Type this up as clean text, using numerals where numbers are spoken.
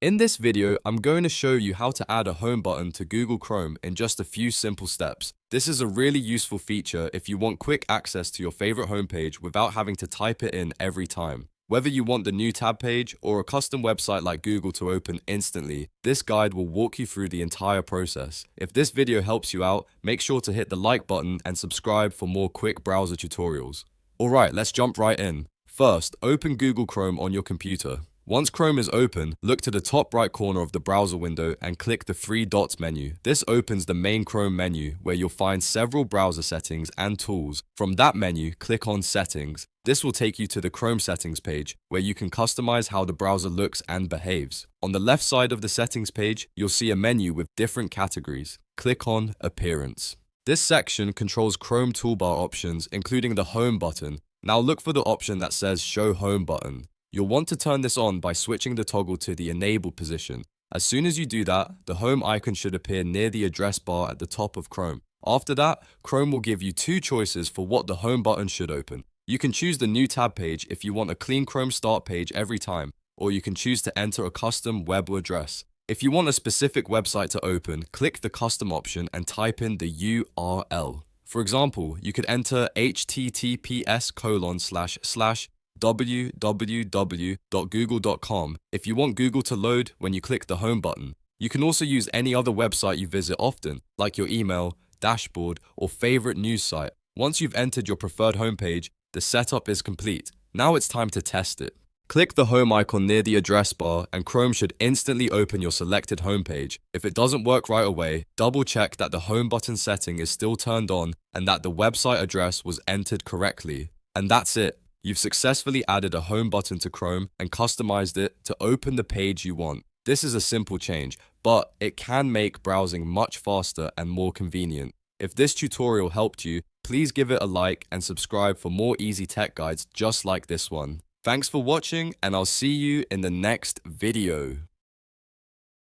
In this video, I'm going to show you how to add a home button to Google Chrome in just a few simple steps. This is a really useful feature if you want quick access to your favorite homepage without having to type it in every time. Whether you want the new tab page or a custom website like Google to open instantly, this guide will walk you through the entire process. If this video helps you out, make sure to hit the like button and subscribe for more quick browser tutorials. Alright, let's jump right in. First, open Google Chrome on your computer. Once Chrome is open, look to the top right corner of the browser window and click the three dots menu. This opens the main Chrome menu where you'll find several browser settings and tools. From that menu, click on Settings. This will take you to the Chrome settings page where you can customize how the browser looks and behaves. On the left side of the settings page, you'll see a menu with different categories. Click on Appearance. This section controls Chrome toolbar options, including the Home button. Now look for the option that says Show Home button. You'll want to turn this on by switching the toggle to the enabled position. As soon as you do that, the home icon should appear near the address bar at the top of Chrome. After that, Chrome will give you two choices for what the home button should open. You can choose the new tab page if you want a clean Chrome start page every time, or you can choose to enter a custom web address. If you want a specific website to open, click the custom option and type in the URL. For example, you could enter https://www.google.com if you want Google to load when you click the home button. You can also use any other website you visit often, like your email, dashboard, or favorite news site. Once you've entered your preferred homepage, the setup is complete. Now it's time to test it. Click the home icon near the address bar and Chrome should instantly open your selected homepage. If it doesn't work right away, double check that the home button setting is still turned on and that the website address was entered correctly. And that's it. You've successfully added a home button to Chrome and customized it to open the page you want. This is a simple change, but it can make browsing much faster and more convenient. If this tutorial helped you, please give it a like and subscribe for more easy tech guides just like this one. Thanks for watching, and I'll see you in the next video.